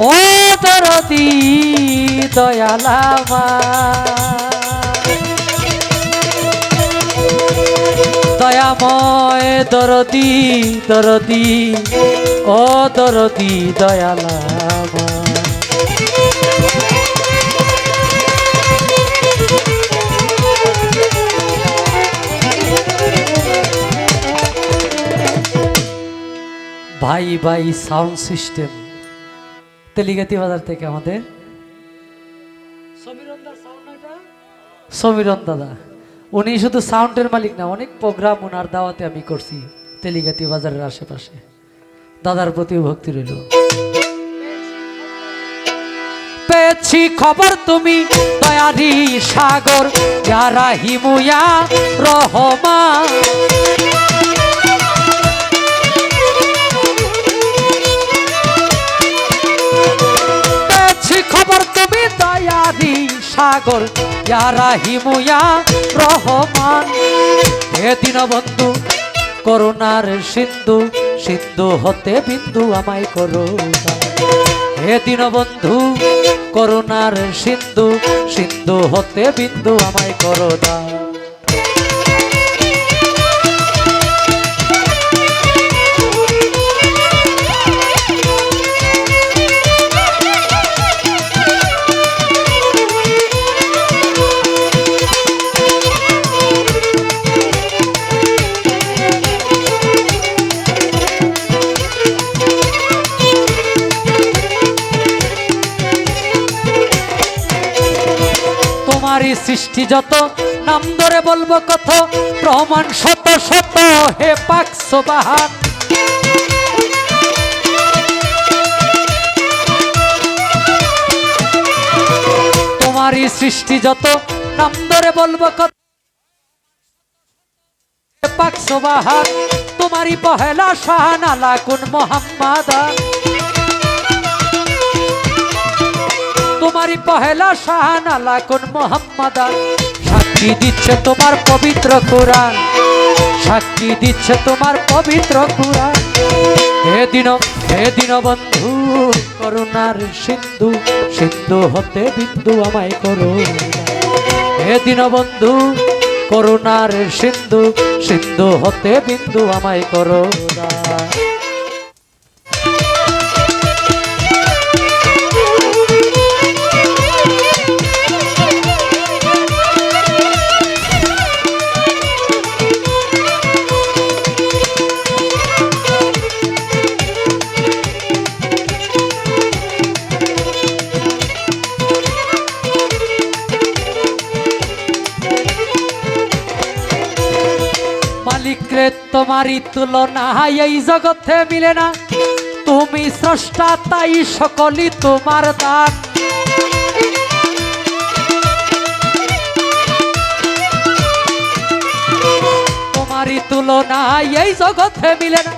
ও দরদি দয়ালামা দয়াময় দরদি দরদি ও দরদি দয়ালামা ভাই ভাই সাউন্ড সিস্টেম তেলিগাতি বাজার থেকে আমাদের সমীরন দাদা, উনি শুধু সাউন্ডের মালিক না, অনেক প্রোগ্রাম ওনার দাওয়াতে আমি করছি তেলিগাতি বাজারের আশেপাশে। দাদার প্রতি ভক্তি রইল। পেয়েছি খবর তুমি দয়ারি সাগর ইয়া রাহিমু ইয়া রহমান, খবর তুমি দয়ারি সাগর ইয়া রাহিমু ইয়া রহমান। হে দীনবন্ধু করুণার সিন্ধু, সিন্ধু হতে বিন্দু আমায় করো। হে দীনবন্ধু করুণার সিন্ধু, সিন্ধু হতে বিন্দু আমায় করো দা। তোমারই সৃষ্টি যত, নাম ধরে বলবো কত, প্রমাণ শত শত হে পাক সুবহান। তোমারই সৃষ্টি যত, নাম ধরে বলবো কত, হে পাক সুবহান। তোমারই পহেলা শাহান আলা কুন মুহাম্মাদা, তোমারই পহেলা শাহান আলা কুন মুহাম্মাদা। সাক্ষী দিচ্ছে তোমার পবিত্র কুরআন, সাক্ষী দিচ্ছে তোমার পবিত্র কুরআন। হে দীনবন্ধু করুণার সিন্ধু, সিন্ধু হতে বিন্দু আমায় করো। হে দীনবন্ধু করুণার সিন্ধু, সিন্ধু হতে বিন্দু আমায় করো। মালিকরে তোমারই তুলনা এই জগতে মিলে না, তুমি স্রষ্টা তাই সকলই তোমার দান। তোমারই তুলনা এই জগতে মিলে না,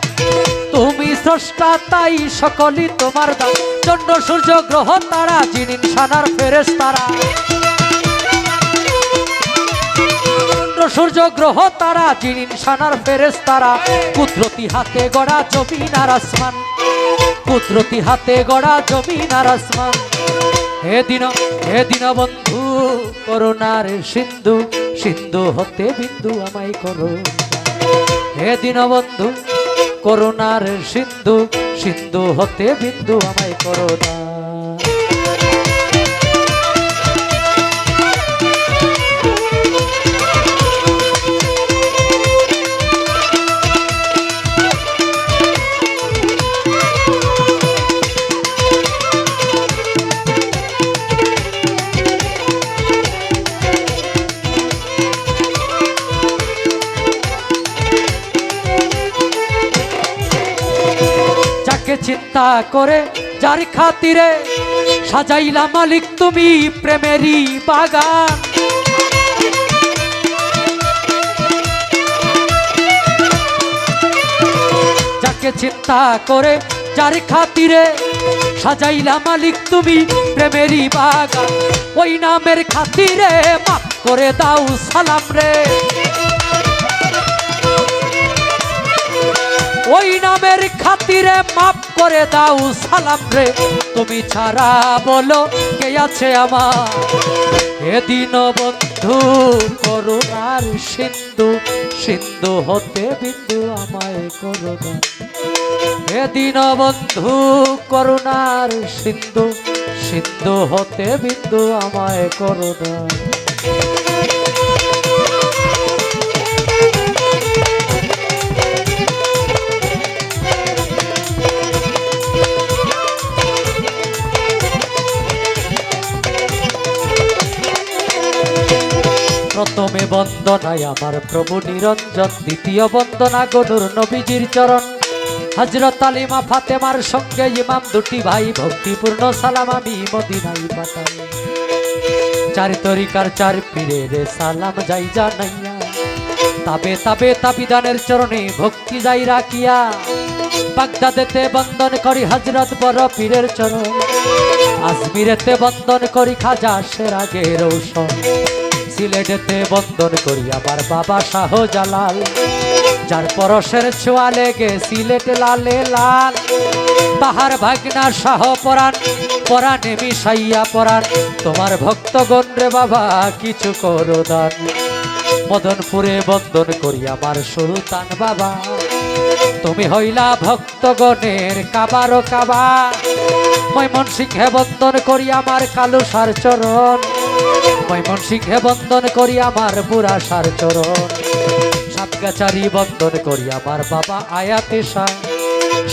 তুমি স্রষ্টা তাই সকলই তোমার দান। চন্দ্র সূর্য গ্রহ তারা জিন ইনসান ফেরেশতারা, সূর্য গ্রহ তারা জিন ইনসান ফেরেশতারা। কুদরতি হাতে গড়া জমিন আর আসমান, কুদরতি হাতে গড়া জমিন আর আসমান। হে দীনবন্ধু করুণার সিন্ধু, সিন্ধু হতে বিন্দু আমায় করো। হে দীনবন্ধু করুণার সিন্ধু, সিন্ধু হতে বিন্দু আমায় করো না। চিন্তা করে যার খাতিরে সাজাইলা মালিক তুমি প্রেমেরই বাগান। যাকে চিন্তা করে যার খাতিরে সাজাইলা মালিক তুমি প্রেমেরই বাগান, ওই নামের খাতিরে মাফ করে দাও সালাম রে। ওই নামের খাতিরে মাফ করে দাও সালাম রে। তুমি ছাড়া বলো কে আছে আমার, এদিন বন্ধু করুণার সিন্ধু, সিন্ধু হতে বিন্দু আমায় করো দান। এদিন বন্ধু করুণার সিন্ধু, সিন্ধু হতে বিন্দু আমায় করো দান। প্রথমে বন্দনায় আমার প্রভু নিরঞ্জন, দ্বিতীয় বন্দনা গনুর নবীজির চরণ। হযরত আলিমা ফাতেমার সঙ্গে ইমাম দুটি ভাই, ভক্তিপূর্ণ সালাম আমি মদিনায় পাঠাই। চার তরিকার চার পীরের সালাম যাই জানাইয়া, তাবে তাবে তাবিদানের চরণে ভক্তি যাই রাখিয়া। বাগদাদেতে বন্দন করি হযরত বড় পীরের চরণ, আজমিরেতে বন্দন করি খাজা সেরাগে রৌশন। সিলেটেতে বন্দন করি আমার বাবা শাহজালাল, যার পরশের ছোঁয়া লেগে সিলেট লালে লাল। তাহার ভাগনা শাহ পরাণ, পরাণে মিশাইয়া পরাণ, তোমার ভক্তগণ রে বাবা কিছু করো দান। মদনপুরে বন্দন করি আমার সুলতান বাবা, তুমি হইলা ভক্তগণের কাবার কাবা। ময়মনসিংহে বন্দন করি আমার কালু সার চরণ, ময়মনসিংহে বন্দন করি আমার বুড়া সার চরণ। সাতগাছারি বন্দন করি আমার বাবা আয়াতে শাহ,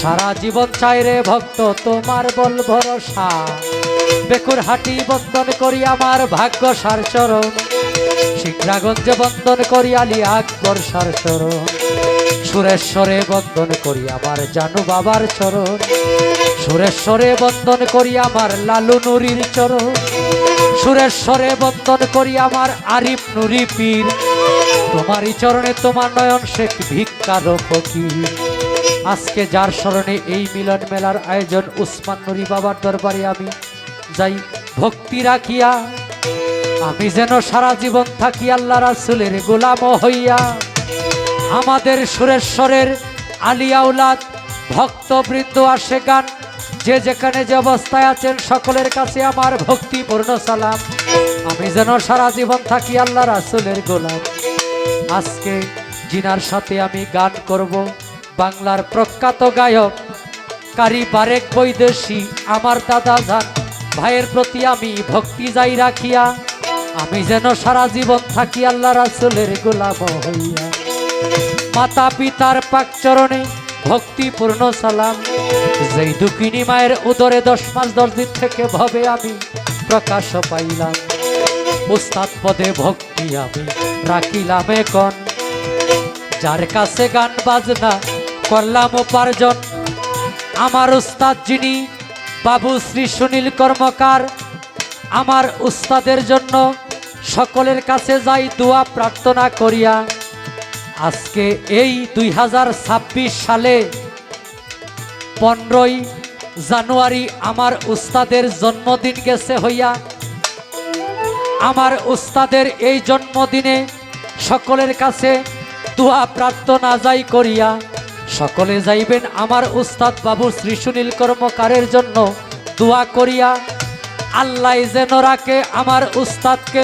সারা জীবন চাই রে ভক্ত তোমার বল ভরসা। বেকুরহাটি বন্দন করি আমার ভাগ্য সার চরণ, শিখরাগঞ্জে বন্দন করি আলী আকবর সার চরণ। সুরেশ্বরে বন্দন করি আমার জানু বাবার চরণ, সুরেশ্বরে বন্দন করি আমার লালু নুরির চরণ। সুরেশ্বরে বন্দন করি আমার আরিফ নুরি পীর, তোমারই চরণে তোমার নয়ন শেখ ভিক্ষার ফকির। আজকে যার স্মরণে এই মিলন মেলার আয়োজন, উসমান নুরি বাবার দরবারে আমি যাই ভক্তি রাখিয়া। আমি যেন সারা জীবন থাকি আল্লাহ রাসূলের গোলাম হইয়া। আমাদের সুরেশ্বরের আলিয়া উলাদ ভক্তবৃন্দ আসে গান, যে যেখানে যে অবস্থায় আছেন সকলের কাছে আমার ভক্তিপূর্ণ সালাম। আমি যেন সারা জীবন থাকি আল্লাহ রাসূলের গোলাম। আজকে জিনার সাথে আমি গান করব বাংলার প্রখ্যাত গায়ক কারি বারেক বৈদেশী, আমার দাদা জান ভাইয়ের প্রতি আমি ভক্তি যাই রাখিয়া। আমি যেন সারা জীবন থাকি আল্লাহ রাসূলের গোলাম হইয়া। মাতা পিতার পাক চরণে ভক্তিপূর্ণ সালাম, যেই দুঃখিনী মায়ের উদরে 10 মাস 10 দিন থেকে ভবে আমি প্রকাশ পাইলাম। উস্তাদ পদে ভক্তি আমি রাখিলাম এখন, যার কাছে গান বাজনা করলাম উপার্জন। আমার উস্তাদ যিনি বাবু শ্রী সুনীল কর্মকার, আমার উস্তাদের জন্য সকলের কাছে যাই দোয়া প্রার্থনা করিয়া। আজকে এই 2026 সালে 15ই জানুয়ারি আমার উস্তাদের জন্মদিন গেছে হইয়া। আমার উস্তাদের এই জন্মদিনে সকলের কাছে দোয়া প্রার্থনা যাই করিয়া। সকলে যাইবেন আমার উস্তাদ বাবু শ্রী সুনীল কর্মকারের জন্য দোয়া করিয়া। আল্লাহ যেন রাখে আমার উস্তাদকে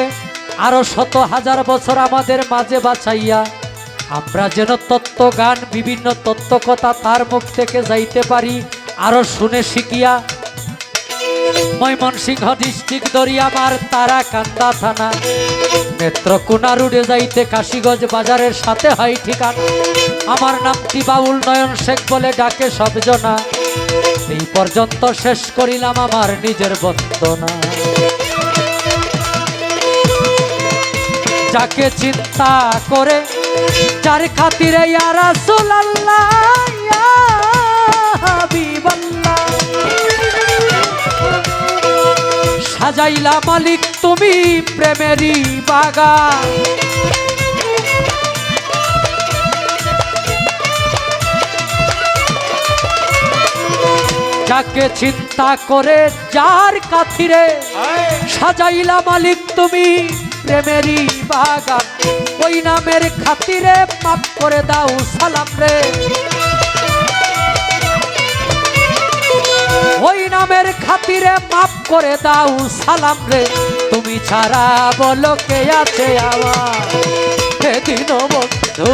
আরো 100,000 বছর আমাদের মাঝে বাঁচাইয়া। আমরা যেন তত্ত্ব গান বিভিন্ন তত্ত্ব কথা তার মুখ থেকে যাইতে পারি আরো শুনে শিখিয়া। ময়মনসিংহ ডিস্ট্রিক্ট দরিয়ামার তারাকান্দা থানা, নেত্রকোনা রোডে যাইতে কাশীগঞ্জ বাজারের সাথে হয় ঠিকানা। আমার নামটি বাউল নয়ন শেখ বলে ডাকে সবজনা। এই পর্যন্ত শেষ করিলাম আমার নিজের বন্দনা। যাকে চিন্তা করে যার খাতিরে ইয়া রাসূলুল্লাহ ইয়া হাবিবাল্লাহ, সাজাইলা মালিক তুমি প্রেমেরই বাগান। যাকে চিন্তা করে যার কাঠিরে সাজাইলা মালিক তুমি প্রেমেরই বাগান। ওই নামের খাতিরে মাফ করে দাও সালাম রে, ওই নামের খাতিরে মাফ করে দাও সালাম রে। তুমি ছাড়া বলো কে আছে আমার, সেদিন বন্ধু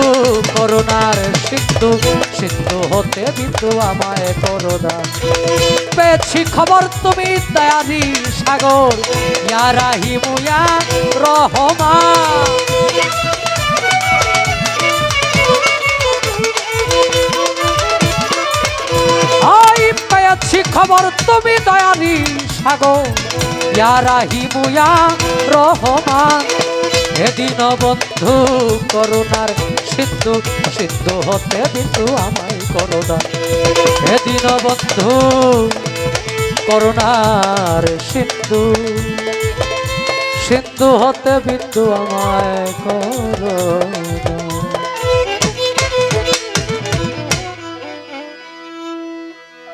করুণার সিন্ধু, সিন্ধু হতে বিন্দু আমায় করুণা। পেয়েছি খবর তুমি দয়ারি সাগর, ইয়া রাহিমু ইয়া রহমান। পেয়েছি খবর তুমি দয়ারি সাগর, ইয়া রাহিমু ইয়া রহমান। এদিন বন্ধু করুণার সিন্ধু, সিন্ধু হতে বিন্দু আমায় করুণা। এদিন বন্ধু করুণার সিন্ধু, সিন্ধু হতে বিন্দু আমায় করুণা।